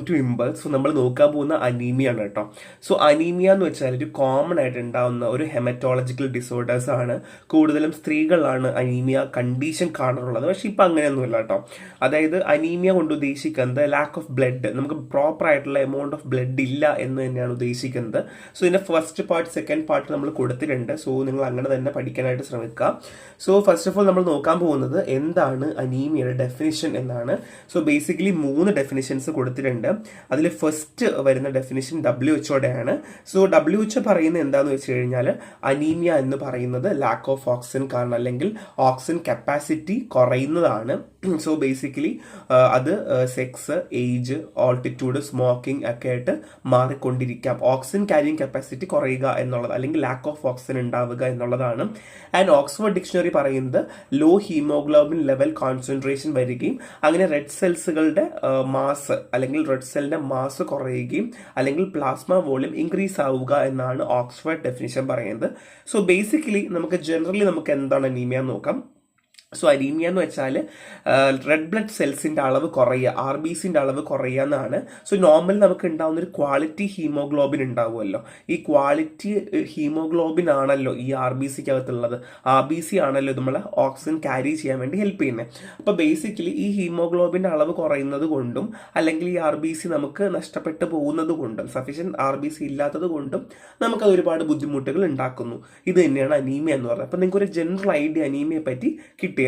To impulse. So നമ്മൾ നോക്കാൻ പോകുന്ന അനീമിയ ആണ് കേട്ടോ. സോ അനീമിയ എന്ന് വെച്ചാൽ ഒരു കോമൺ ആയിട്ട് ഉണ്ടാവുന്ന ഒരു ഹെമറ്റോളജിക്കൽ ഡിസോർഡേഴ്സ് ആണ്. കൂടുതലും സ്ത്രീകളാണ് അനീമിയ കണ്ടീഷൻ കാണാറുള്ളത്. പക്ഷെ ഇപ്പം അങ്ങനെയൊന്നുമില്ല കേട്ടോ. അതായത് അനീമിയ കൊണ്ട് ഉദ്ദേശിക്കുന്നത് ലാക്ക് ഓഫ് ബ്ലഡ്, നമുക്ക് പ്രോപ്പർ ആയിട്ടുള്ള എമൗണ്ട് ഓഫ് ബ്ലഡ് ഇല്ല എന്ന് തന്നെയാണ് ഉദ്ദേശിക്കുന്നത്. സോ ഇതിന്റെ ഫസ്റ്റ് പാർട്ട് സെക്കൻഡ് പാർട്ട് നമ്മൾ കൊടുത്തിട്ടുണ്ട്. സോ നിങ്ങൾ അങ്ങനെ തന്നെ പഠിക്കാനായിട്ട് ശ്രമിക്കുക. സോ ഫസ്റ്റ് ഓഫ് ഓൾ നമ്മൾ നോക്കാൻ പോകുന്നത് എന്താണ് അനീമിയയുടെ ഡെഫിനിഷൻ എന്നാണ്. സോ ബേസിക്കലി 3 ഡെഫിനിഷൻസ് കൊടുത്തിട്ടുണ്ട്. അതിൽ ഫസ്റ്റ് വരുന്ന ഡെഫിനിഷൻ WHO ആണ്. സോ WHO പറയുന്നത് എന്താണെന്ന് വെച്ച് കഴിഞ്ഞാൽ അനീമിയ എന്ന് പറയുന്നത് ലാക്ക് ഓഫ് ഓക്സിജൻ കാരണം അല്ലെങ്കിൽ ഓക്സിജൻ കപ്പാസിറ്റി കുറയുന്നതാണ്. സോ ബേസിക്കലി അത് സെക്സ്, ഏജ്, ഓൾട്ടിറ്റ്യൂഡ്, സ്മോക്കിംഗ് ഒക്കെ ആയിട്ട് മാറിക്കൊണ്ടിരിക്കാം. ഓക്സിജൻ ക്യാരിങ് കപ്പാസിറ്റി കുറയുക എന്നുള്ളത് അല്ലെങ്കിൽ ലാക്ക് ഓഫ് ഓക്സിജൻ ഉണ്ടാവുക എന്നുള്ളതാണ്. ആൻഡ് ഓക്സ്ഫോർഡ് ഡിക്ഷണറി പറയുന്നത് ലോ ഹീമോഗ്ലോബിൻ ലെവൽ കോൺസെൻട്രേഷൻ വരികയും അങ്ങനെ റെഡ് സെൽസുകളുടെ മാസ് അല്ലെങ്കിൽ റെഡ് സെല്ലിന്റെ മാസ് കുറയുകയും അല്ലെങ്കിൽ പ്ലാസ്മ വോളിയം ഇൻക്രീസ് ആവുക എന്നാണ് ഓക്സ്ഫോർഡ് ഡെഫിനിഷൻ പറയുന്നത്. സോ ബേസിക്കലി നമുക്ക് ജനറലി നമുക്ക് എന്താണ് അനീമിയ നോക്കാം. സോ അനീമിയ എന്ന് വെച്ചാൽ റെഡ് ബ്ലഡ് സെൽസിന്റെ അളവ് കുറയുക, RBCന്റെ അളവ് കുറയുക എന്നാണ്. സോ നോർമൽ നമുക്ക് ഉണ്ടാവുന്ന ഒരു ക്വാളിറ്റി ഹീമോഗ്ലോബിൻ ഉണ്ടാവുമല്ലോ. ഈ ക്വാളിറ്റി ഹീമോഗ്ലോബിൻ ആണല്ലോ ഈ RBCക്ക് അകത്തുള്ളത്. RBC ആണല്ലോ നമ്മളെ ഓക്സിജൻ ക്യാരി ചെയ്യാൻ വേണ്ടി ഹെൽപ്പ് ചെയ്യുന്നത്. അപ്പോൾ ബേസിക്കലി ഈ ഹീമോഗ്ലോബിന്റെ അളവ് കുറയുന്നത് കൊണ്ടും അല്ലെങ്കിൽ ഈ RBC നമുക്ക് നഷ്ടപ്പെട്ടു പോകുന്നത് കൊണ്ടും സഫീഷ്യന്റ് RBC ഇല്ലാത്തത് കൊണ്ടും നമുക്ക് ഒരുപാട് ബുദ്ധിമുട്ടുകൾ ഉണ്ടാക്കുന്നു. ഇത് തന്നെയാണ് അനീമിയ എന്ന് പറയുന്നത്. അപ്പോൾ നിങ്ങൾക്ക് ഒരു ജനറൽ ഐഡിയ അനീമിയയെ പറ്റി കിട്ടിയല്ലോ.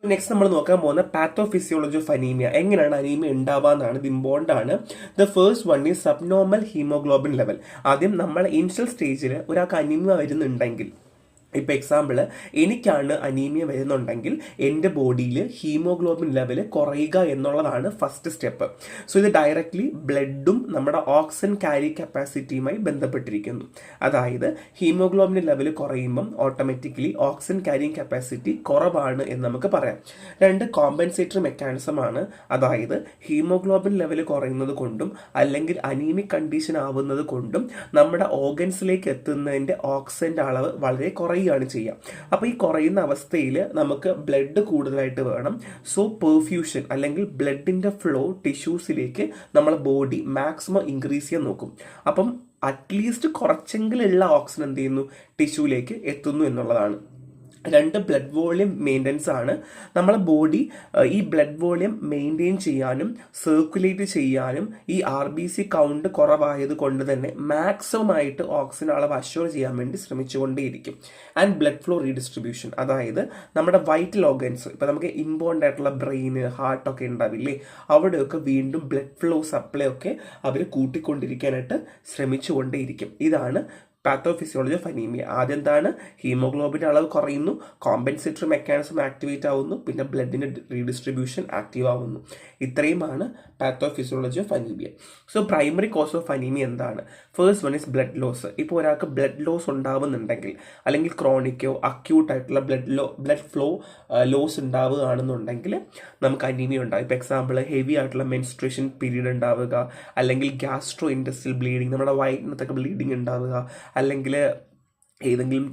നെക്സ്റ്റ് നമ്മൾ നോക്കാൻ പോകുന്ന പാത്തോഫിസിയോളജി ഓഫ് അനീമിയ. എങ്ങനെയാണ് അനീമിയ ഉണ്ടാവാന്നാണ്. ഇത് ഇമ്പോർട്ടൻ്റ് ആണ്. The first one is subnormal hemoglobin level. ആദ്യം നമ്മൾ ഇനിഷ്യൽ സ്റ്റേജിൽ ഒരാൾക്ക് അനീമിയ വരുന്നുണ്ടെങ്കിൽ, ഇപ്പം എക്സാമ്പിൾ എനിക്കാണ് അനീമിയ വരുന്നുണ്ടെങ്കിൽ എൻ്റെ ബോഡിയിൽ ഹീമോഗ്ലോബിൻ ലെവൽ കുറയുക എന്നുള്ളതാണ് ഫസ്റ്റ് സ്റ്റെപ്പ്. സോ ഇത് ഡയറക്റ്റ്ലി ബ്ലഡും നമ്മുടെ ഓക്സിജൻ ക്യാരി കപ്പാസിറ്റിയുമായി ബന്ധപ്പെട്ടിരിക്കുന്നു. അതായത് ഹീമോഗ്ലോബിൻ ലെവൽ കുറയുമ്പം ഓട്ടോമാറ്റിക്കലി ഓക്സിജൻ ക്യാരിങ് കപ്പാസിറ്റി കുറവാണ് എന്ന് നമുക്ക് പറയാം. 2 കോമ്പൻസേറ്ററി മെക്കാനിസം ആണ്. അതായത് ഹീമോഗ്ലോബിൻ ലെവൽ കുറയുന്നത് കൊണ്ടും അല്ലെങ്കിൽ അനീമിക് കണ്ടീഷൻ ആവുന്നത് കൊണ്ടും നമ്മുടെ ഓർഗൻസിലേക്ക് എത്തുന്നതിൻ്റെ ഓക്സിജൻ്റെ അളവ് വളരെ കുറയും ാണ് ചെയ്യുക. അപ്പോൾ ഈ കുറയുന്ന അവസ്ഥയിൽ നമുക്ക് ബ്ലഡ് കൂടുതലായിട്ട് വേണം. സോ പെർഫ്യൂഷൻ അല്ലെങ്കിൽ ബ്ലഡിന്റെ ഫ്ലോ ടിഷ്യൂസിലേക്ക് നമ്മളെ ബോഡി മാക്സിമം ഇൻക്രീസ് ചെയ്യാൻ നോക്കും. അപ്പം അറ്റ്ലീസ്റ്റ് കുറച്ചെങ്കിലുള്ള ഓക്സിജൻ എന്ത് ചെയ്യുന്നു, ടിഷ്യൂലേക്ക് എത്തുന്നു എന്നുള്ളതാണ്. 2 ബ്ലഡ് വോളിയം മെയിൻ്റെനൻസ് ആണ്. നമ്മളെ ബോഡി ഈ ബ്ലഡ് വോളിയം മെയിൻറ്റെയിൻ ചെയ്യാനും സർക്കുലേറ്റ് ചെയ്യാനും ഈ RBC കൗണ്ട് കുറവായത് കൊണ്ട് തന്നെ മാക്സിമം ആയിട്ട് ഓക്സിജൻ അളവ് അഷ്യൂർ ചെയ്യാൻ വേണ്ടി ശ്രമിച്ചുകൊണ്ടേയിരിക്കും. ആൻഡ് ബ്ലഡ് ഫ്ലോ റീഡിസ്ട്രിബ്യൂഷൻ, അതായത് നമ്മുടെ വൈറ്റൽ ഓർഗൻസ്, ഇപ്പം നമുക്ക് ഇമ്പോർട്ടൻ്റ് ആയിട്ടുള്ള ബ്രെയിന്, ഹാർട്ടൊക്കെ ഉണ്ടാവില്ലേ, അവിടെയൊക്കെ വീണ്ടും ബ്ലഡ് ഫ്ലോ സപ്ലൈ ഒക്കെ അവർ കൂട്ടിക്കൊണ്ടിരിക്കാനായിട്ട് ശ്രമിച്ചുകൊണ്ടേയിരിക്കും. ഇതാണ് പാത്തോഫിസിയോളജി ഓഫ് അനീമിയ. ആദ്യം എന്താണ്, ഹീമോഗ്ലോബിൻ്റെ അളവ് കുറയുന്നു, കോമ്പൻസേറ്ററി മെക്കാനിസം ആക്ടിവേറ്റ് ആവുന്നു, പിന്നെ ബ്ലഡിൻ്റെ റീഡിസ്ട്രിബ്യൂഷൻ ആക്റ്റീവ് ആവുന്നു. ഇത്രയുമാണ് pathophysiology of anaemia. So primary cause of anemia എന്താണ്? First one is blood loss. ഇപ്പോൾ ഒരാൾക്ക് ബ്ലഡ് ലോസ് ഉണ്ടാവുന്നുണ്ടെങ്കിൽ അല്ലെങ്കിൽ ക്രോണിക്കോ അക്യൂട്ടായിട്ടുള്ള ബ്ലഡ് ഫ്ലോ ലോസ് ഉണ്ടാവുകയാണെന്നുണ്ടെങ്കിൽ നമുക്ക് അനീമിയ ഉണ്ടാകും. ഇപ്പോൾ എക്സാമ്പിൾ ഹെവി ആയിട്ടുള്ള മെൻസ്ട്രേഷൻ പീരീഡ് ഉണ്ടാവുക, അല്ലെങ്കിൽ ഗ്യാസ്ട്രോ ഇൻറ്റെസ്റ്റിനൽ ബ്ലീഡിങ്, നമ്മുടെ വയറ്റിനകത്തൊക്കെ ബ്ലീഡിങ് ഉണ്ടാവുക, അല്ലെങ്കിൽ ഏതെങ്കിലും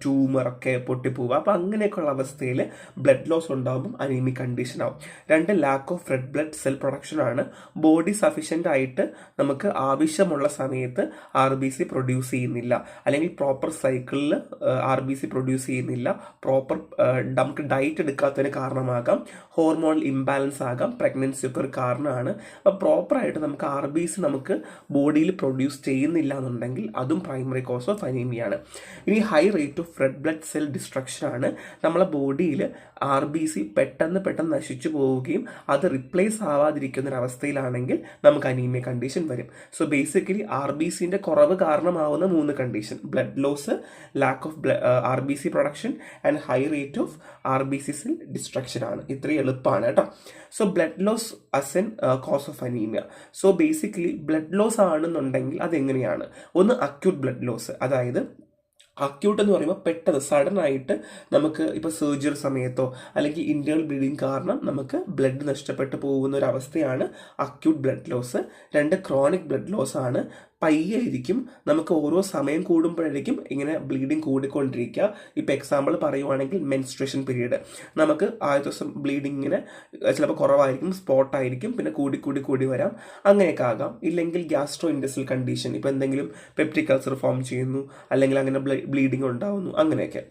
ട്യൂമറൊക്കെ പൊട്ടിപ്പോവുക. അപ്പോൾ അങ്ങനെയൊക്കെയുള്ള അവസ്ഥയിൽ ബ്ലഡ് ലോസ് ഉണ്ടാകുമ്പം അനീമിക് കണ്ടീഷൻ ആവും. 2 lack of red blood cell production ആണ്. ബോഡി സഫീഷ്യൻ്റ് ആയിട്ട് നമുക്ക് ആവശ്യമുള്ള സമയത്ത് RBC പ്രൊഡ്യൂസ് ചെയ്യുന്നില്ല, അല്ലെങ്കിൽ പ്രോപ്പർ സൈക്കിളിൽ RBC പ്രൊഡ്യൂസ് ചെയ്യുന്നില്ല. പ്രോപ്പർ നമുക്ക് ഡയറ്റ് എടുക്കാത്തതിന് കാരണമാകാം, ഹോർമോണൽ ഇംബാലൻസ് ആകാം, പ്രഗ്നൻസി ഒക്കെ ഒരു കാരണമാണ്. അപ്പോൾ പ്രോപ്പറായിട്ട് നമുക്ക് RBC നമുക്ക് ബോഡിയിൽ പ്രൊഡ്യൂസ് ചെയ്യുന്നില്ല എന്നുണ്ടെങ്കിൽ അതും പ്രൈമറി കോസ് ഓഫ് അനീമിയാണ്. ഇനി high rate of red blood cell destruction ആണ്. നമ്മളെ ബോഡിയിൽ RBC പെട്ടെന്ന് നശിച്ചു പോവുകയും അത് റിപ്ലേസ് ആവാതിരിക്കുന്ന ഒരു അവസ്ഥയിലാണെങ്കിൽ നമുക്ക് അനീമിയ കണ്ടീഷൻ വരും. സോ ബേസിക്കലി RBCന്റെ കുറവ് കാരണമാവുന്ന 3 condition: blood loss, lack of RBC production and high rate of RBC cell destruction ആണ്. ഇത്രയും എളുപ്പമാണ് കേട്ടോ. So blood loss as an cause of anaemia. So basically blood loss ആണെന്നുണ്ടെങ്കിൽ അതെങ്ങനെയാണ്? ഒന്ന് അക്യൂട്ട് ബ്ലഡ് ലോസ്, അതായത് അക്യൂട്ട് എന്ന് പറയുമ്പോൾ പെട്ടെന്ന് സഡൻ ആയിട്ട് നമുക്ക് ഇപ്പോൾ സർജറി സമയത്തോ അല്ലെങ്കിൽ ഇന്റേണൽ ബ്ലീഡിങ് കാരണം നമുക്ക് ബ്ലഡ് നഷ്ടപ്പെട്ടു പോകുന്ന ഒരു അവസ്ഥയാണ് acute blood loss. 2 chronic blood loss ആണ്. പയ്യായിരിക്കും, നമുക്ക് ഓരോ സമയം കൂടുമ്പോഴായിരിക്കും ഇങ്ങനെ ബ്ലീഡിങ് കൂടിക്കൊണ്ടിരിക്കുക. ഇപ്പോൾ എക്സാമ്പിൾ പറയുവാണെങ്കിൽ മെൻസ്ട്രേഷൻ പീരീഡ്, നമുക്ക് ആദ്യ ദിവസം ബ്ലീഡിങ് ഇങ്ങനെ ചിലപ്പോൾ കുറവായിരിക്കും, സ്പോട്ടായിരിക്കും, പിന്നെ കൂടി വരാം, അങ്ങനെയൊക്കെ ആകാം. ഇല്ലെങ്കിൽ ഗ്യാസ്ട്രോ ഇൻഡസ്ട്രിയൽ കണ്ടീഷൻ, ഇപ്പോൾ എന്തെങ്കിലും പെപ്റ്റിക് അൾസർ ഫോം ചെയ്യുന്നു, അല്ലെങ്കിൽ അങ്ങനെ ബ്ലീഡിങ് ഉണ്ടാവുന്നു, അങ്ങനെയൊക്കെ.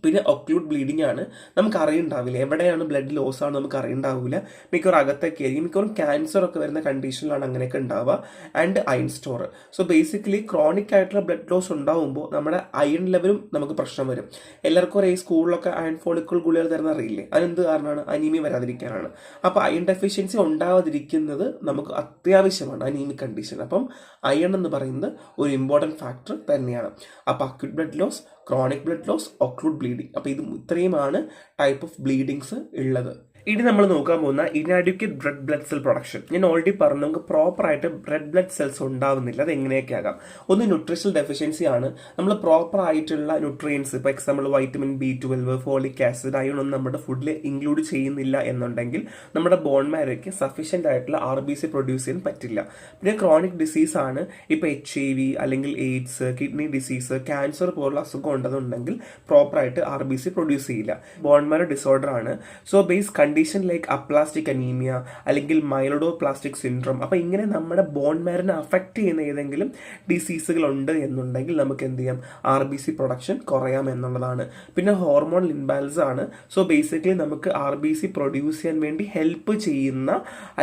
പിന്നെ ഒക്ലൂഡ് ബ്ലീഡിംഗ് ആണ്, നമുക്ക് അറിയുണ്ടാവില്ല എവിടെയാണ് ബ്ലഡ് ലോസ് ആണ്, നമുക്ക് അറിയുണ്ടാവില്ല. മിക്കവാറും അകത്തൊക്കെ ആയിരിക്കും, മിക്കവാറും ക്യാൻസർ ഒക്കെ വരുന്ന കണ്ടീഷനിലാണ് അങ്ങനെയൊക്കെ ഉണ്ടാവുക. And iron store. So basically chronic ആയിട്ടുള്ള ബ്ലഡ് ലോസ് ഉണ്ടാവുമ്പോൾ നമ്മുടെ അയൺ ലെവലും നമുക്ക് പ്രശ്നം വരും. എല്ലാവർക്കും അറിയാം, സ്കൂളിലൊക്കെ അയൺ ഫോളിക്കിൾ ഗുളികൾ തരുന്ന അറിയില്ലേ, അതെന്ത് കാരണമാണ്? അനീമിയ വരാതിരിക്കാനാണ്. അപ്പോൾ അയൺ ഡെഫിഷ്യൻസി ഉണ്ടാവാതിരിക്കുന്നത് നമുക്ക് അത്യാവശ്യമാണ് അനീമിക് കണ്ടീഷൻ. അപ്പം അയൺ എന്ന് പറയുന്നത് ഒരു ഇമ്പോർട്ടൻറ്റ് ഫാക്ടർ തന്നെയാണ്. അപ്പോൾ acute blood loss, chronic blood loss, occult bleeding, അപ്പോൾ ഇത് ഇത്രയുമാണ് ടൈപ്പ് ഓഫ് ബ്ലീഡിങ്സ് ഉള്ളത്. ഇനി നമ്മൾ നോക്കാൻ പോകുന്ന inadequate red blood cell production. ഞാൻ ഓൾറെഡി പറഞ്ഞു, നമുക്ക് പ്രോപ്പറായിട്ട് റെഡ് ബ്ലഡ് സെൽസ് ഉണ്ടാവുന്നില്ല. അത് എങ്ങനെയൊക്കെ ആകാം? ഒന്ന് ന്യൂട്രീഷണൽ ഡെഫിഷ്യൻസി ആണ്. നമ്മൾ പ്രോപ്പർ ആയിട്ടുള്ള ന്യൂട്രിയൻസ്, ഇപ്പോൾ example vitamin B12, folic acid, iron ഒന്നും നമ്മുടെ ഫുഡിൽ ഇൻക്ലൂഡ് ചെയ്യുന്നില്ല എന്നുണ്ടെങ്കിൽ നമ്മുടെ ബോൺ മാരോയ്ക്ക് സഫീഷ്യൻ്റ് ആയിട്ടുള്ള RBC പ്രൊഡ്യൂസ് ചെയ്യാൻ പറ്റില്ല. പിന്നെ ക്രോണിക് ഡിസീസ് ആണ്, ഇപ്പോൾ HIV അല്ലെങ്കിൽ എയ്ഡ്സ്, കിഡ്നി ഡിസീസ്, ക്യാൻസർ പോലുള്ള അസുഖം ഉണ്ടെന്നുണ്ടെങ്കിൽ പ്രോപ്പറായിട്ട് RBC പ്രൊഡ്യൂസ് ചെയ്യില്ല. ബോൺ മാരോ ഡിസോർഡർ ആണ്. So base condition like aplastic anaemia അല്ലെങ്കിൽ മൈലോഡോപ്ലാസ്റ്റിക് സിൻഡ്രോം. അപ്പോൾ ഇങ്ങനെ നമ്മുടെ ബോൺ മാരിനെ അഫക്റ്റ് ചെയ്യുന്ന ഏതെങ്കിലും ഡിസീസുകൾ ഉണ്ട് എന്നുണ്ടെങ്കിൽ നമുക്ക് എന്ത് ചെയ്യാം? RBC പ്രൊഡക്ഷൻ കുറയാം എന്നുള്ളതാണ്. പിന്നെ ഹോർമോണൽ ഇംബാലൻസ് ആണ്. സോ ബേസിക്കലി നമുക്ക് RBC പ്രൊഡ്യൂസ് ചെയ്യാൻ വേണ്ടി ഹെൽപ്പ് ചെയ്യുന്ന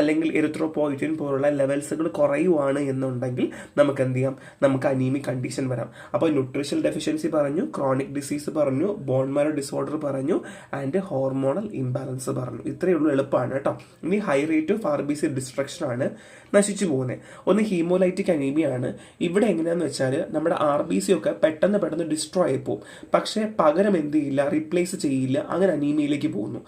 അല്ലെങ്കിൽ എറിത്രോപോയിറ്റിൻ പോലുള്ള ലെവൽസുകൾ കുറയുവാണ് എന്നുണ്ടെങ്കിൽ നമുക്ക് എന്ത് ചെയ്യാം? നമുക്ക് അനീമിക് കണ്ടീഷൻ വരാം. അപ്പോൾ ന്യൂട്രീഷണൽ ഡെഫിഷ്യൻസി പറഞ്ഞു, ക്രോണിക് ഡിസീസ് പറഞ്ഞു, ബോൺ മാരോ ഡിസോർഡർ പറഞ്ഞു, ആൻഡ് ഹോർമോണൽ ഇംബാലൻസ് പറഞ്ഞു. ഇത്രയേ ഉള്ളൂ, എളുപ്പമാണ് കേട്ടോ. ഇനി high rate of RBC destruction ആണ്, നശിച്ചു പോകുന്നത്. ഒന്ന് ഹീമോലൈറ്റിക് അനീമിയ ആണ്. ഇവിടെ എങ്ങനെയാന്ന് വെച്ചാൽ നമ്മുടെ RBC ഒക്കെ പെട്ടെന്ന് ഡിസ്ട്രോയ് ആയി പോകും, പക്ഷേ പകരം എന്ത് ചെയ്യില്ല? റീപ്ലേസ് ചെയ്യില്ല. അങ്ങനെ അനീമിയയിലേക്ക് പോകുന്നു.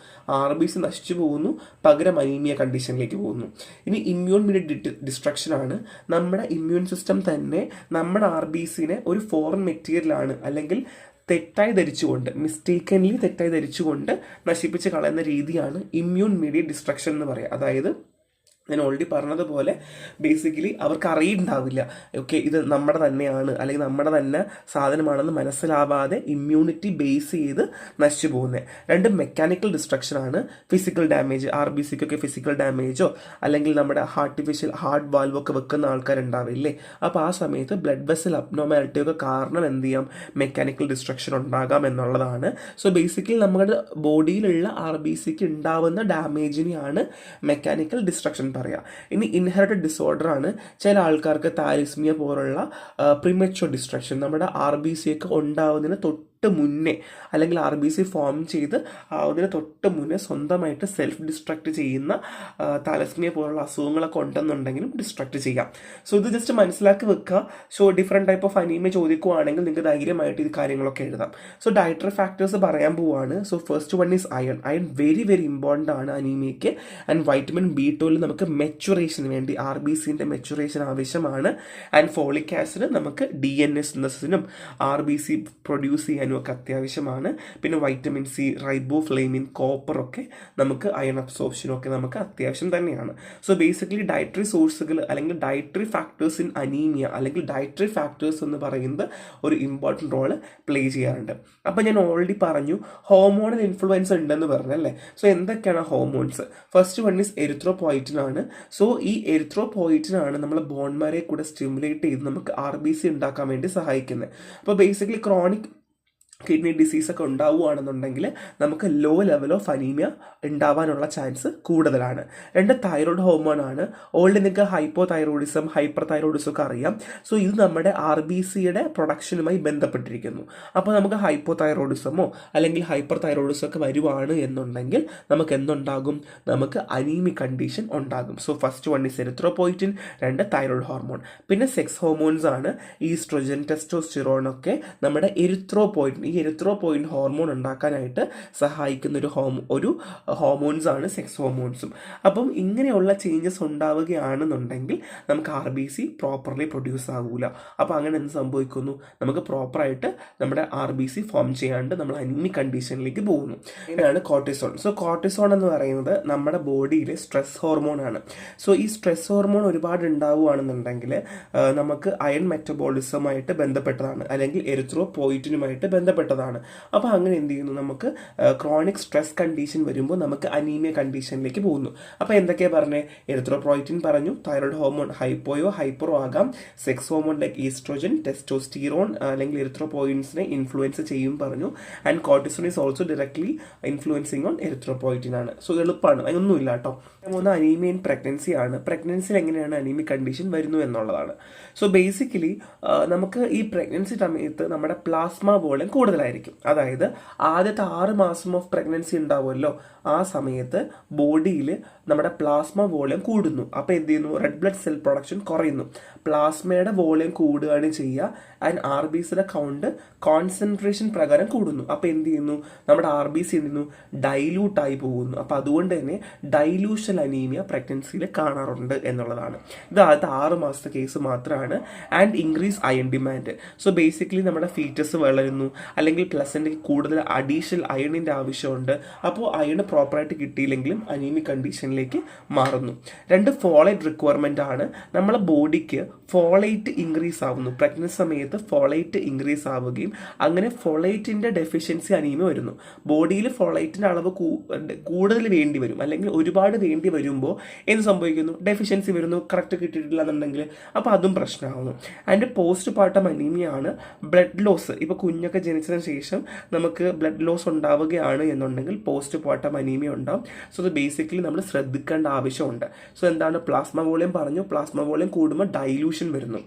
RBC നശിച്ചു പോകുന്നു, പകരം അനീമിയ കണ്ടീഷനിലേക്ക് പോകുന്നു. ഇനി ഇമ്മ്യൂൺ മീഡിയറ്റ് ഡിസ്ട്രക്ഷൻ ആണ്. നമ്മുടെ ഇമ്മ്യൂൺ സിസ്റ്റം തന്നെ നമ്മുടെ RBCനെ ഒരു ഫോറിൻ മെറ്റീരിയൽ ആണ് അല്ലെങ്കിൽ തെറ്റായി ധരിച്ചുകൊണ്ട് നശിപ്പിച്ച് കളയുന്ന രീതിയാണ് ഇമ്മ്യൂൺ മീഡിയറ്റ് ഡിസ്ട്രക്ഷൻ എന്ന് പറയുക. അതായത് ഞാൻ ഓൾറെഡി പറഞ്ഞതുപോലെ ബേസിക്കലി അവർക്ക് അറിയുണ്ടാവില്ല, ഓക്കെ ഇത് നമ്മുടെ തന്നെയാണ് അല്ലെങ്കിൽ നമ്മുടെ തന്നെ സാധനമാണെന്ന് മനസ്സിലാവാതെ ഇമ്മ്യൂണിറ്റി ബേസ് ചെയ്ത് നശിച്ചു പോകുന്നത്. രണ്ട് മെക്കാനിക്കൽ ഡിസ്ട്രക്ഷൻ ആണ്. ഫിസിക്കൽ ഡാമേജ്, RBCക്കൊക്കെ ഫിസിക്കൽ ഡാമേജോ അല്ലെങ്കിൽ നമ്മുടെ ആർട്ടിഫിഷ്യൽ ഹാർട്ട് വാൽവ് ഒക്കെ വെക്കുന്ന ആൾക്കാരുണ്ടാവില്ലേ, അപ്പോൾ ആ സമയത്ത് ബ്ലഡ് വെസൽ അബ്നോർമാലിറ്റി ഒക്കെ കാരണം എന്ത് ചെയ്യാം? മെക്കാനിക്കൽ ഡിസ്ട്രക്ഷൻ ഉണ്ടാകാം എന്നുള്ളതാണ്. സോ ബേസിക്കലി നമ്മുടെ ബോഡിയിലുള്ള RBCക്ക് ഉണ്ടാവുന്ന ഡാമേജിനെയാണ് മെക്കാനിക്കൽ ഡിസ്ട്രക്ഷൻ പറയാം. ഇനി ഇൻഹെറിറ്റഡ് ഡിസോർഡർ ആണ്. ചില ആൾക്കാർക്ക് താലിസ്മിയ പോലുള്ള പ്രിമച്വർ ഡിസ്ട്രക്ഷൻ, നമ്മുടെ RBC ഒക്കെ ഉണ്ടാവുന്നതിന് മുന്നേ അല്ലെങ്കിൽ RBC ഫോം ചെയ്ത് അതിന് മുന്നേ സ്വന്തമായിട്ട് സെൽഫ് ഡിസ്ട്രക്ട് ചെയ്യുന്ന താലസ്മിയ പോലുള്ള അസുഖങ്ങളൊക്കെ ഉണ്ടെന്നുണ്ടെങ്കിലും ഡിസ്ട്രക്ട് ചെയ്യാം. സോ ഇത് ജസ്റ്റ് മനസ്സിലാക്കി വെക്കുക. So different type of anemia ചോദിക്കുവാണെങ്കിൽ നിങ്ങൾക്ക് ധൈര്യമായിട്ട് ഇത് കാര്യങ്ങളൊക്കെ എഴുതാം. സോ ഡയറ്ററി ഫാക്ടേഴ്സ് പറയാൻ പോവാണ്. So first one is iron. Iron very important ആണ് അനീമിയയ്ക്ക്. ആൻഡ് വൈറ്റമിൻ B12 നമുക്ക് മെച്ചുറേഷന് വേണ്ടി, RBCൻ്റെ മെച്ചുറേഷൻ ആവശ്യമാണ്. ആൻഡ് ഫോളിക് ആസിഡ് നമുക്ക് DNA സിന്തസിസിനും RBC പ്രൊഡ്യൂസ് ചെയ്യാൻ ഒക്കെ അത്യാവശ്യമാണ്. പിന്നെ വൈറ്റമിൻ C, റൈബോഫ്ലേമിൻ, കോപ്പർ ഒക്കെ നമുക്ക് അയൺ അബ്സോർപ്ഷനും ഒക്കെ നമുക്ക് അത്യാവശ്യം തന്നെയാണ്. സോ ബേസിക്കലി ഡയറ്ററി സോഴ്സുകൾ അല്ലെങ്കിൽ ഡയറ്ററി ഫാക്ടേഴ്സ് ഇൻ അനീമിയ അല്ലെങ്കിൽ ഡയറ്ററി ഫാക്ടേഴ്സ് എന്ന് പറയുന്നത് ഒരു ഇമ്പോർട്ടൻറ്റ് റോള് പ്ലേ ചെയ്യാറുണ്ട്. അപ്പം ഞാൻ ഓൾറെഡി പറഞ്ഞു ഹോർമോണൽ ഇൻഫ്ലുവൻസ് ഉണ്ടെന്ന് പറഞ്ഞല്ലേ. സോ എന്തൊക്കെയാണ് hormones? First one is erythropoietin ആണ്. സോ ഈ എരിത്രോപോയിറ്റിൻ ആണ് നമ്മളെ ബോൺമാരെ കൂടെ സ്റ്റിമുലേറ്റ് ചെയ്ത് നമുക്ക് RBC ഉണ്ടാക്കാൻ വേണ്ടി സഹായിക്കുന്നത്. അപ്പോൾ ബേസിക്കലി ക്രോണിക് കിഡ്നി ഡിസീസ് ഒക്കെ ഉണ്ടാവുകയാണെന്നുണ്ടെങ്കിൽ നമുക്ക് ലോ ലെവൽ ഓഫ് അനീമിയ ഉണ്ടാവാനുള്ള ചാൻസ് കൂടുതലാണ്. രണ്ട് തൈറോയ്ഡ് ഹോർമോൺ ആണ്. ഓൾറെഡി നിങ്ങൾക്ക് ഹൈപ്പോ തൈറോയിഡിസം, ഹൈപ്പർ തൈറോയിഡിസം ഒക്കെ അറിയാം. സോ ഇത് നമ്മുടെ RBCയുടെ പ്രൊഡക്ഷനുമായി ബന്ധപ്പെട്ടിരിക്കുന്നു. അപ്പോൾ നമുക്ക് ഹൈപ്പോ തൈറോയിഡിസമോ അല്ലെങ്കിൽ ഹൈപ്പർ തൈറോയിഡിസം ഒക്കെ വരുവാണ് എന്നുണ്ടെങ്കിൽ നമുക്ക് എന്തുണ്ടാകും? നമുക്ക് അനീമിക് കണ്ടീഷൻ ഉണ്ടാകും. So first one is erythropoietin, രണ്ട് തൈറോയ്ഡ് ഹോർമോൺ. പിന്നെ സെക്സ് ഹോർമോൺസ് ആണ്. ഈസ്ട്രോജൻ, ടെസ്റ്റോസ്റ്റിറോൺ ഒക്കെ നമ്മുടെ എരിത്രോപോയിറ്റിൻ ഈ എരിത്രോപോയിറ്റിൻ ഹോർമോൺ ഉണ്ടാക്കാനായിട്ട് സഹായിക്കുന്ന ഒരു ഹോർമോൺസ് ആണ് സെക്സ് ഹോർമോൺസും. അപ്പം ഇങ്ങനെയുള്ള ചേഞ്ചസ് ഉണ്ടാവുകയാണെന്നുണ്ടെങ്കിൽ നമുക്ക് RBC പ്രോപ്പർലി പ്രൊഡ്യൂസ് ആകൂല. അപ്പോൾ അങ്ങനെ എന്ത് സംഭവിക്കുന്നു, നമുക്ക് പ്രോപ്പറായിട്ട് നമ്മുടെ RBC ഫോം ചെയ്യാണ്ട് നമ്മൾ അനീമിക് കണ്ടീഷനിലേക്ക് പോകുന്നു. ഇങ്ങനെയാണ് കോർട്ടിസോൾ. സോ കോർട്ടിസോൾ എന്ന് പറയുന്നത് നമ്മുടെ ബോഡിയിലെ സ്ട്രെസ് ഹോർമോൺ ആണ്. സോ ഈ സ്ട്രെസ് ഹോർമോൺ ഒരുപാട് ഉണ്ടാവുകയാണെന്നുണ്ടെങ്കിൽ നമുക്ക് അയൺ മെറ്റബോളിസമായിട്ട് ബന്ധപ്പെട്ടതാണ്, അല്ലെങ്കിൽ എരിത്രോപോയിറ്റിനുമായിട്ട് ബന്ധപ്പെട്ടതാണ്. അപ്പോൾ അങ്ങനെ എന്ത് ചെയ്യുന്നു, നമുക്ക് ക്രോണിക് സ്ട്രെസ് കണ്ടീഷൻ വരുമ്പോൾ നമുക്ക് അനീമിയ കണ്ടീഷനിലേക്ക് പോകുന്നു. അപ്പോൾ എന്തൊക്കെയാണ് പറഞ്ഞത്, എരിത്രോപോയിറ്റിൻ പറഞ്ഞു, തൈറോയ്ഡ് ഹോർമോൺ ഹൈപ്പോയോ ഹൈപ്പറോ ആകാം, sex hormone like oestrogen, testosterone അല്ലെങ്കിൽ എരിത്രോപോയിറ്റിൻസിനെ ഇൻഫ്ലുവൻസ് ചെയ്യും പറഞ്ഞു. And cortisol is also directly influencing on erythropoietin ആണ്. സോ എളുപ്പമാണ്, അതിനൊന്നുമില്ല കേട്ടോ. മൂന്ന് അനീമിയ ഇൻ പ്രഗ്നൻസി ആണ്. പ്രഗ്നൻസിയിൽ എങ്ങനെയാണ് അനീമിക് കണ്ടീഷൻ വരുന്നു എന്നുള്ളതാണ്. സോ ബേസിക്കലി നമുക്ക് ഈ പ്രഗ്നൻസി സമയത്ത് നമ്മുടെ പ്ലാസ്മ വോളിയം കൂടുതലായിരിക്കും. അതായത് ആദ്യത്തെ 6 മാസം ഓഫ് പ്രഗ്നൻസി ഉണ്ടാവുമല്ലോ, ആ സമയത്ത് ബോഡിയിൽ നമ്മുടെ പ്ലാസ്മ വോളിയം കൂടുന്നു. അപ്പോൾ എന്ത് ചെയ്യുന്നു, റെഡ് ബ്ലഡ് സെൽ പ്രൊഡക്ഷൻ കുറയുന്നു. പ്ലാസ്മയുടെ വോളിയം കൂടുകയാണ് ചെയ്യുക. ആൻഡ് RBCയുടെ കൗണ്ട് കോൺസെൻട്രേഷൻ പ്രകാരം കൂടുന്നു. അപ്പോൾ എന്ത് ചെയ്യുന്നു, നമ്മുടെ RBC എന്ത് ചെയ്യുന്നു, ഡൈല്യൂട്ടായി പോകുന്നു. അപ്പോൾ അതുകൊണ്ട് തന്നെ ഡൈലൂഷൻ അനീമിയ പ്രഗ്നൻസിയിൽ കാണാറുണ്ട് എന്നുള്ളതാണ്. ഇത് ആദ്യത്തെ 6 മാസത്തെ കേസ് മാത്രമാണ്. And increase iron demand. So basically നമ്മുടെ ഫീറ്റസ് വളരുന്നു, അല്ലെങ്കിൽ പ്ലസന്റയ്ക്ക് കൂടുതൽ അഡീഷണൽ അയണിൻ്റെ ആവശ്യമുണ്ട്. അപ്പോൾ അയൺ പ്രോപ്പറായിട്ട് കിട്ടിയില്ലെങ്കിലും അനീമിക് കണ്ടീഷനിലേക്ക് മാറുന്നു. 2 ഫോളേറ്റ് റിക്വയർമെൻ്റ് ആണ്. നമ്മളെ ബോഡിക്ക് ഫോളേറ്റ് ഇൻക്രീസ് ആവുന്നു. പ്രഗ്നൻസി സമയത്ത് ഫോളേറ്റ് ഇൻക്രീസ് ആവുകയും അങ്ങനെ ഫോളേറ്റിൻ്റെ ഡെഫിഷ്യൻസി അനീമിയ വരുന്നു. ബോഡിയിൽ ഫോളേറ്റിൻ്റെ അളവ് കൂടുതൽ വേണ്ടി വരും, അല്ലെങ്കിൽ ഒരുപാട് വേണ്ടി വരുമ്പോൾ എന്ത് സംഭവിക്കുന്നു, ഡെഫിഷ്യൻസി വരുന്നു, കറക്റ്റ് കിട്ടിയിട്ടില്ല എന്നുണ്ടെങ്കിൽ. അപ്പോൾ അതും പ്രശ്നമാകുന്നു. അതിൻ്റെ പോസ്റ്റ് പാർട്ടം അനീമിയ ആണ്. ബ്ലഡ് ലോസ്, ഇപ്പോൾ കുഞ്ഞൊക്കെ ജനിച്ചതിന് ശേഷം നമുക്ക് ബ്ലഡ് ലോസ് ഉണ്ടാവുകയാണ് എന്നുണ്ടെങ്കിൽ പോസ്റ്റ് പാർട്ടം അനീമിയ ഉണ്ടാവും. സോ അത് ബേസിക്കലി നമ്മൾ ശ്രദ്ധിക്കേണ്ട ആവശ്യമുണ്ട്. സോ എന്താണ്, പ്ലാസ്മ വോളിയം പറഞ്ഞു, പ്ലാസ്മ വോളിയം കൂടുമ്പോൾ ഡൈലൂഷൻ വരുന്നു.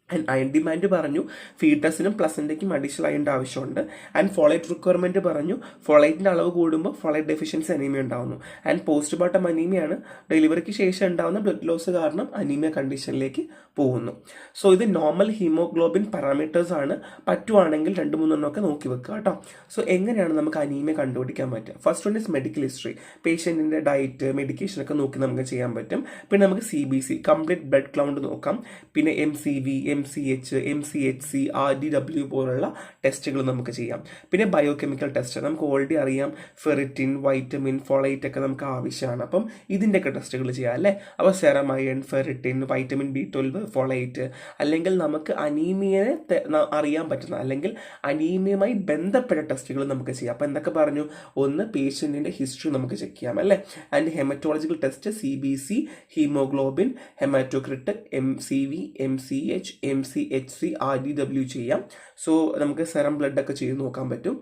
ആൻഡ് അയൺ ഡിമാൻഡ് പറഞ്ഞു, ഫീറ്റസിനും പ്ലസന്റയ്ക്കും അഡീഷണൽ അയണിൻ്റെ ആവശ്യമുണ്ട്. ആൻഡ് ഫോളേറ്റ് റിക്വയർമെൻറ്റ് പറഞ്ഞു, ഫോളേറ്റിൻ്റെ അളവ് കൂടുമ്പോൾ ഫോളേറ്റ് ഡെഫിഷ്യൻസി അനീമിയ ഉണ്ടാകുന്നു. ആൻഡ് പോസ്റ്റ് പാർട്ടം അനീമിയാണ്, ഡെലിവറിക്ക് ശേഷം ഉണ്ടാകുന്ന ബ്ലഡ് ലോസ് കാരണം അനീമിയ കണ്ടീഷനിലേക്ക് പോകുന്നു. സോ ഇത് നോർമൽ ഹീമോഗ്ലോബിൻ പാരാമീറ്റേഴ്സ് ആണ്. പറ്റുവാണെങ്കിൽ 2-3 ഒക്കെ നോക്കി വെക്കുക കേട്ടോ. സോ എങ്ങനെയാണ് നമുക്ക് അനീമിയ കണ്ടുപിടിക്കാൻ പറ്റുക? First one is medical history. പേഷ്യൻറ്റിൻ്റെ ഡയറ്റ്, മെഡിക്കേഷൻ ഒക്കെ നോക്കി നമുക്ക് ചെയ്യാൻ പറ്റും. പിന്നെ നമുക്ക് CBC കംപ്ലീറ്റ് ബ്ലഡ് കൗണ്ട് നോക്കാം. പിന്നെ MCV, MCH, MCHC, RDW പോലുള്ള ടെസ്റ്റുകൾ നമുക്ക് ചെയ്യാം. പിന്നെ ബയോകെമിക്കൽ ടെസ്റ്റ് നമുക്ക് ഓൾറെഡി അറിയാം, ഫെറിറ്റിൻ, വൈറ്റമിൻ, ഫോളേറ്റ് ഒക്കെ നമുക്ക് ആവശ്യമാണ്. അപ്പം ഇതിൻ്റെയൊക്കെ ടെസ്റ്റുകൾ ചെയ്യാം അല്ലേ. അപ്പോൾ serum iron, ferritin, vitamin B12, folate, അല്ലെങ്കിൽ നമുക്ക് അനീമിയനെ അറിയാൻ പറ്റുന്ന അല്ലെങ്കിൽ അനീമിയയുമായി ബന്ധപ്പെട്ട ടെസ്റ്റുകൾ നമുക്ക് ചെയ്യാം. അപ്പോൾ എന്തൊക്കെ പറഞ്ഞു, ഒന്ന് പേഷ്യൻറ്റിൻ്റെ ഹിസ്റ്ററി നമുക്ക് ചെക്ക് ചെയ്യാം അല്ലേ. And hematological test CBC, hemoglobin, hematocrit, MCV, MCH, MCHC, RDW ചെയ്യാം. സോ നമുക്ക് സെറം ബ്ലഡ് ഒക്കെ ചെയ്ത് നോക്കാൻ പറ്റും.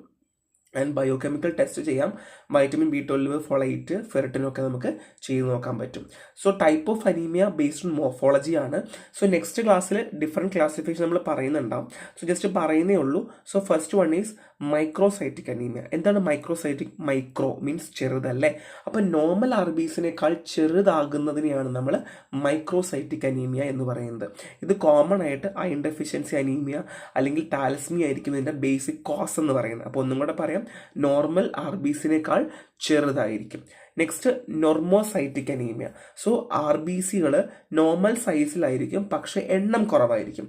ആൻഡ് ബയോകെമിക്കൽ ടെസ്റ്റ് ചെയ്യാം. വൈറ്റമിൻ B12, ഫോളേറ്റ്, ഫെറിറ്റിനൊക്കെ നമുക്ക് ചെയ്ത് നോക്കാൻ പറ്റും. So type of anemia based on morphology ആണ്. സോ നെക്സ്റ്റ് ക്ലാസ്സിൽ ഡിഫറെൻറ്റ് ക്ലാസിഫിക്കേഷൻ നമ്മൾ പറയുന്നുണ്ടാവും. സോ ജസ്റ്റ് പറയുന്നേ ഉള്ളൂ. So first one is microcytic anemia. എന്താണ് മൈക്രോസൈറ്റിക്? മൈക്രോ മീൻസ് ചെറുതല്ലേ. അപ്പോൾ നോർമൽ RBCനേക്കാൾ ചെറുതാകുന്നതിനെയാണ് നമ്മൾ മൈക്രോസൈറ്റിക് അനീമിയ എന്ന് പറയുന്നത്. ഇത് കോമൺ ആയിട്ട് അയൺ ഡെഫിഷ്യൻസി അനീമിയ അല്ലെങ്കിൽ ടാലസ്മിയ ആയിരിക്കും ഇതിൻ്റെ ബേസിക് കോസ് എന്ന് പറയുന്നത്. അപ്പോൾ ഒന്നും കൂടെ പറയാം, നോർമൽ RBCനേക്കാൾ ചെറുതായിരിക്കും. Next normocytic anemia. സോ RBCകൾ നോർമൽ സൈസിലായിരിക്കും, പക്ഷെ എണ്ണം കുറവായിരിക്കും.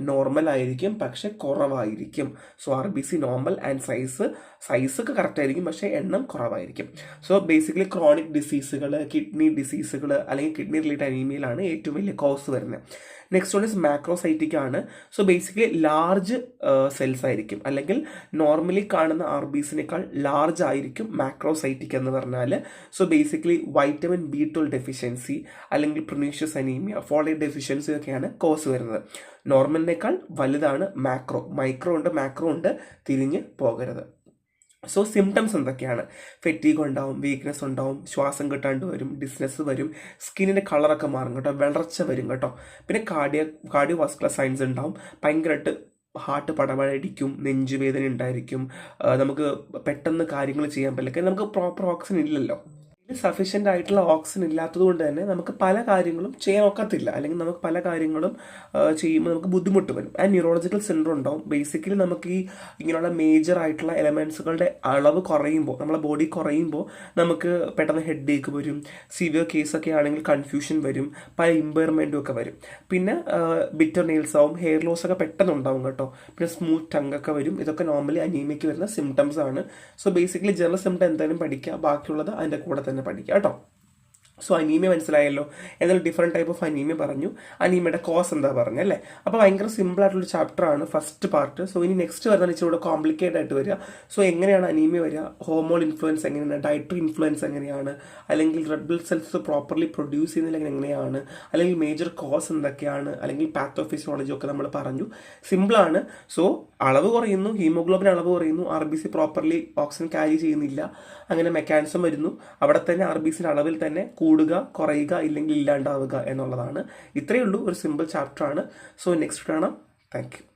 നോർമൽ ആയിരിക്കും, പക്ഷെ കുറവായിരിക്കും. So RBC normal and size ഒക്കെ കറക്റ്റ് ആയിരിക്കും, പക്ഷെ എണ്ണം കുറവായിരിക്കും. സോ ബേസിക്കലി ക്രോണിക് ഡിസീസുകൾ, കിഡ്നി ഡിസീസുകൾ അല്ലെങ്കിൽ കിഡ്നി റിലേറ്റഡ് അനീമിയയിലാണ് ഏറ്റവും വലിയ കോസ് വരുന്നത്. നെക്സ്റ്റ് വൺ ഇസ് മാക്രോസൈറ്റിക് ആണ്. സോ ബേസിക്കലി ലാർജ് സെൽസ് ആയിരിക്കും, അല്ലെങ്കിൽ നോർമലി കാണുന്ന RBCനേക്കാൾ ലാർജ് ആയിരിക്കും മാക്രോസൈറ്റിക് എന്ന് പറഞ്ഞാൽ. So basically vitamin B12 deficiency അല്ലെങ്കിൽ പ്രൊനീഷ്യസ് അനീമിയ, ഫോളേറ്റ് ഡെഫിഷ്യൻസി ഒക്കെയാണ് കോസ് വരുന്നത്. നോർമലിനേക്കാൾ വലുതാണ് മൈക്രോ ഉണ്ട്, തിരിഞ്ഞ് പോകരുത്. സോ സിംറ്റംസ് എന്തൊക്കെയാണ്? ഫെറ്റീഗ് ഉണ്ടാവും, വീക്ക്നെസ് ഉണ്ടാവും, ശ്വാസം കിട്ടാണ്ട് വരും, ഡിസ്നെസ് വരും, സ്കിന്നിൻ്റെ കളറൊക്കെ മാറും കേട്ടോ, വളർച്ച വരും കേട്ടോ. പിന്നെ കാർഡിയോ വാസ്കുലർ സൈൻസ് ഉണ്ടാവും, ഭയങ്കരമായിട്ട് ഹാർട്ട് പടപടടിക്കും, നെഞ്ചുവേദന ഉണ്ടായിരിക്കും, നമുക്ക് പെട്ടെന്ന് കാര്യങ്ങൾ ചെയ്യാൻ പറ്റില്ല, നമുക്ക് പ്രോപ്പർ ഓക്സിജൻ ഇല്ലല്ലോ. സഫീഷ്യൻ്റ് ആയിട്ടുള്ള ഓക്സിജൻ ഇല്ലാത്തത് കൊണ്ട് തന്നെ നമുക്ക് പല കാര്യങ്ങളും ചെയ്യാൻ ഒക്കത്തില്ല, അല്ലെങ്കിൽ നമുക്ക് പല കാര്യങ്ങളും ചെയ്യുമ്പോൾ നമുക്ക് ബുദ്ധിമുട്ട് വരും. ആൻഡ് ന്യൂറോളജിക്കൽ സിൻഡ്രോം ഉണ്ടാവും. ബേസിക്കലി നമുക്ക് ഈ ഇങ്ങനെയുള്ള മേജർ ആയിട്ടുള്ള എലമെൻസുകളുടെ അളവ് കുറയുമ്പോൾ, നമ്മളെ ബോഡി കുറയുമ്പോൾ നമുക്ക് പെട്ടെന്ന് ഹെഡ് ഏക്ക് വരും, സിവിയർ കേസൊക്കെ ആണെങ്കിൽ കൺഫ്യൂഷൻ വരും, പല ഇമ്പയർമെൻറ്റും ഒക്കെ വരും. പിന്നെ ബിറ്റർ നെയിൽസ് ആവും, ഹെയർ ലോസ് ഒക്കെ പെട്ടെന്ന് ഉണ്ടാവും കേട്ടോ. പിന്നെ സ്മൂത്ത് ടങ് ഒക്കെ വരും. ഇതൊക്കെ നോർമലി അനീമിയയ്ക്ക് വരുന്ന സിംറ്റംസ് ആണ്. സോ ബേസിക്കലി ജനറൽ സിംറ്റം എന്തായാലും പഠിക്കുക, ബാക്കിയുള്ളത് അതിൻ്റെ കൂടെ തന്നെ പഠിക്കുക കേട്ടോ. സോ അനീമിയ മനസ്സിലായല്ലോ. എന്നാലും ഡിഫറെൻറ്റ് ടൈപ്പ് ഓഫ് അനീമിയ പറഞ്ഞു, അനീമിയയുടെ കോസ് എന്താ പറഞ്ഞല്ലേ. അപ്പോൾ ഭയങ്കര സിമ്പിൾ ആയിട്ടുള്ള ചാപ്റ്ററാണ് ഫസ്റ്റ് പാർട്ട്. സോ ഇനി നെക്സ്റ്റ് വരുന്ന ഇച്ചിരി കൂടെ കോംപ്ലിക്കേറ്റഡ് ആയിട്ട് വരിക. സോ എങ്ങനെയാണ് അനീമിയ വരിക, ഹോർമോൺ ഇൻഫ്ലുവൻസ് എങ്ങനെയാണ്, ഡയറ്ററി ഇൻഫ്ലുവൻസ് എങ്ങനെയാണ്, അല്ലെങ്കിൽ red blood cells properly produce ചെയ്യുന്നില്ലെങ്കിൽ എങ്ങനെയാണ്, അല്ലെങ്കിൽ മേജർ കോസ് എന്തൊക്കെയാണ്, അല്ലെങ്കിൽ പാത്തോഫിസിയോളജി ഒക്കെ നമ്മൾ പറഞ്ഞു. സിമ്പിളാണ്. സോ അളവ് കുറയുന്നു, ഹീമോഗ്ലോബിൻ അളവ് കുറയുന്നു, RBC പ്രോപ്പർലി ഓക്സിജൻ ക്യാരി ചെയ്യുന്നില്ല, അങ്ങനെ മെക്കാനിസം വരുന്നു. അവിടെ തന്നെ RBCയുടെ അളവിൽ തന്നെ കൂടുക, കുറയുക, ഇല്ലെങ്കിൽ ഇല്ലാണ്ടാവുക എന്നുള്ളതാണ്. ഇത്രയേ ഉള്ളൂ, ഒരു സിമ്പിൾ ചാപ്റ്റർ ആണ്. സോ നെക്സ്റ്റ് കാണാം. Thank you.